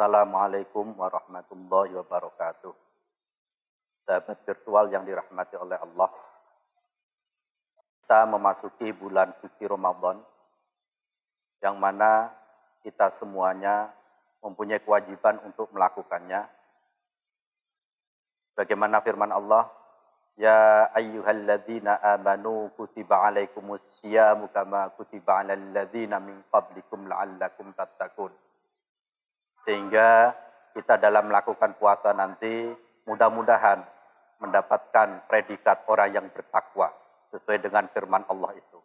Assalamualaikum warahmatullahi wabarakatuh. Sahabat virtual yang dirahmati oleh Allah, kita memasuki bulan suci Ramadan, yang mana kita semuanya mempunyai kewajiban untuk melakukannya. Bagaimana firman Allah, Ya ayyuhalladzina amanu kutiba alaikumus syiyamu kama kutiba alal ladzina min qablikum la'allakum tattaqun. Sehingga kita dalam melakukan puasa nanti mudah-mudahan mendapatkan predikat orang yang bertakwa sesuai dengan firman Allah itu.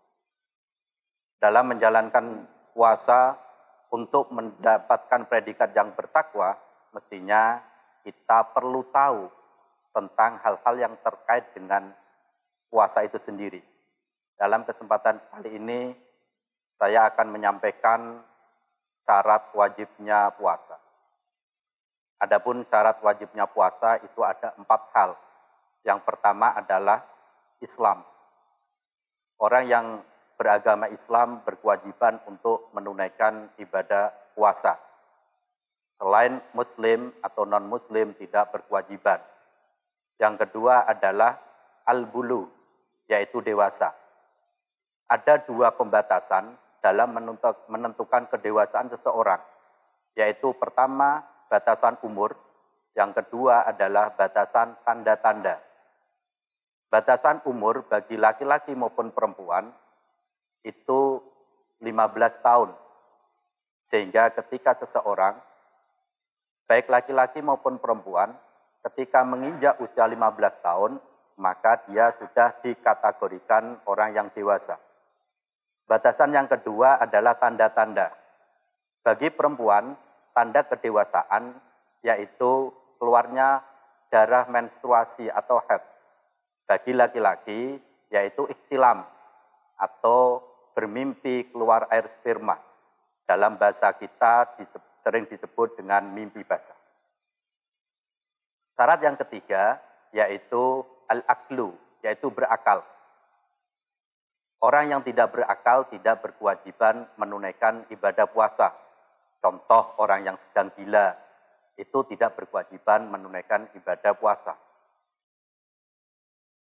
Dalam menjalankan puasa untuk mendapatkan predikat yang bertakwa, mestinya kita perlu tahu tentang hal-hal yang terkait dengan puasa itu sendiri. Dalam kesempatan kali ini, saya akan menyampaikan syarat wajibnya puasa. Adapun syarat wajibnya puasa itu ada 4 hal. Yang pertama adalah Islam. Orang yang beragama Islam berkewajiban untuk menunaikan ibadah puasa. Selain Muslim atau non-Muslim tidak berkewajiban. Yang kedua adalah al-bulu, yaitu dewasa. Ada 2 pembatasan dalam menentukan kedewasaan seseorang, yaitu pertama batasan umur, yang kedua adalah batasan tanda-tanda. Batasan umur bagi laki-laki maupun perempuan itu 15 tahun, sehingga ketika seseorang, baik laki-laki maupun perempuan, ketika menginjak usia 15 tahun, maka dia sudah dikategorikan orang yang dewasa. Batasan yang kedua adalah tanda-tanda. Bagi perempuan, tanda kedewasaan yaitu keluarnya darah menstruasi atau haid. Bagi laki-laki, yaitu ihtilam atau bermimpi keluar air sperma. Dalam bahasa kita sering disebut dengan mimpi basah. Syarat yang ketiga yaitu al-aqlu, yaitu berakal. Orang yang tidak berakal tidak berkewajiban menunaikan ibadah puasa. Contoh orang yang sedang gila itu tidak berkewajiban menunaikan ibadah puasa.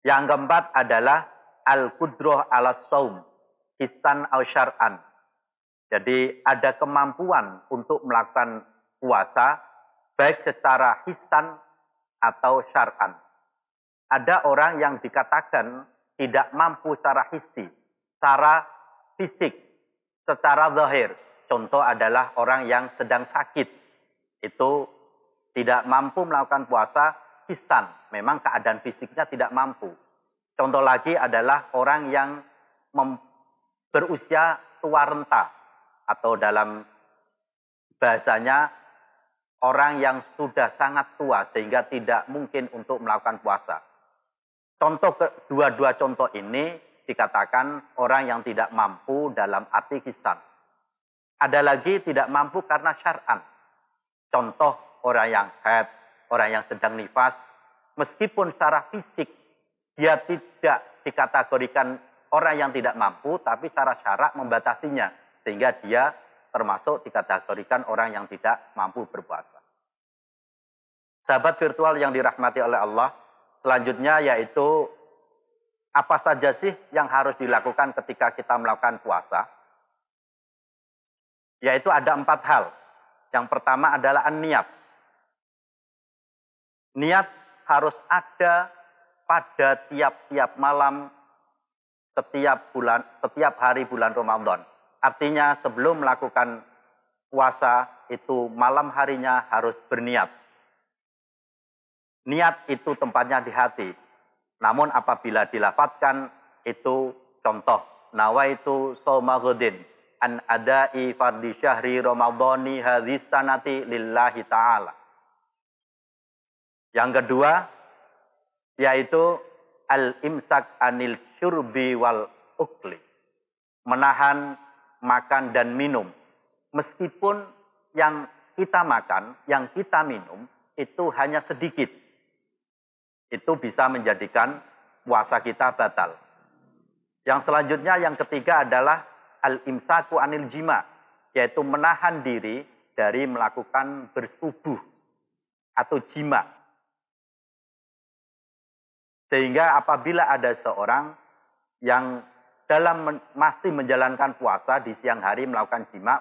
Yang keempat adalah al-qudrah ala shaum, hissan au syar'an. Jadi ada kemampuan untuk melakukan puasa baik secara hissan atau syar'an. Ada orang yang dikatakan tidak mampu secara hissi, secara fisik, secara zahir. Contoh adalah orang yang sedang sakit. Itu tidak mampu melakukan puasa hissan. Memang keadaan fisiknya tidak mampu. Contoh lagi adalah orang yang berusia tua renta. Atau dalam bahasanya orang yang sudah sangat tua sehingga tidak mungkin untuk melakukan puasa. Contoh kedua-dua contoh ini dikatakan orang yang tidak mampu dalam arti hissan. Ada lagi tidak mampu karena syar'an. Contoh orang yang haid, orang yang sedang nifas, meskipun secara fisik dia tidak dikategorikan orang yang tidak mampu, tapi secara syarak membatasinya. Sehingga dia termasuk dikategorikan orang yang tidak mampu berpuasa. Sahabat virtual yang dirahmati oleh Allah, selanjutnya yaitu apa saja sih yang harus dilakukan ketika kita melakukan puasa? Yaitu ada 4 hal. Yang pertama adalah niat. Niat harus ada pada tiap-tiap malam, setiap hari bulan Ramadan. Artinya sebelum melakukan puasa itu malam harinya harus berniat. Niat itu tempatnya di hati. Namun apabila dilafadzkan itu contoh. Nawaitu shauma ghadin an adai fardhi syahri ramadhani hadhis sanati lillahi ta'ala. Yang kedua yaitu al-imsak anil syurbi wal ukli. Menahan makan dan minum. Meskipun yang kita makan, yang kita minum, itu hanya sedikit. Itu bisa menjadikan puasa kita batal. Yang selanjutnya, yang ketiga adalah al-imsaku anil jima. Yaitu menahan diri dari melakukan bersetubuh atau jima. Sehingga apabila ada seorang yang masih menjalankan puasa di siang hari melakukan jima,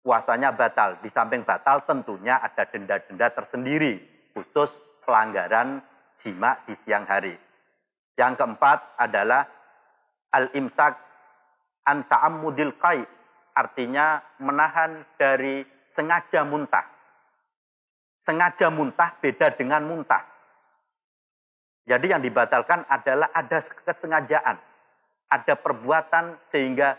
puasanya batal. Di samping batal tentunya ada denda-denda tersendiri khusus pelanggaran jima di siang hari. Yang keempat adalah al-imsak an ta'ammudil qai, artinya menahan dari sengaja muntah. Sengaja muntah beda dengan muntah. Jadi yang dibatalkan adalah ada kesengajaan, ada perbuatan sehingga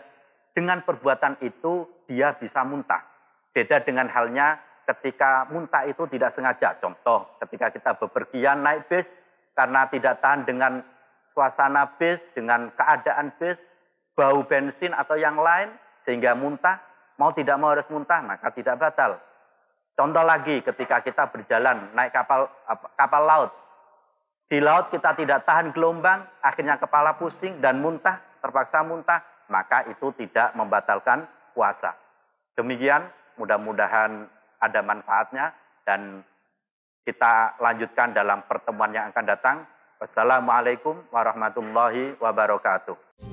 dengan perbuatan itu dia bisa muntah. Beda dengan halnya ketika muntah itu tidak sengaja. Contoh, ketika kita bepergian naik bis karena tidak tahan dengan suasana bis, dengan keadaan bis, bau bensin atau yang lain sehingga muntah, mau tidak mau harus muntah, maka tidak batal. Contoh lagi, ketika kita berjalan naik kapal laut. Di laut kita tidak tahan gelombang, akhirnya kepala pusing dan muntah, terpaksa muntah, maka itu tidak membatalkan puasa. Demikian, mudah-mudahan ada manfaatnya dan kita lanjutkan dalam pertemuan yang akan datang. Wassalamualaikum warahmatullahi wabarakatuh.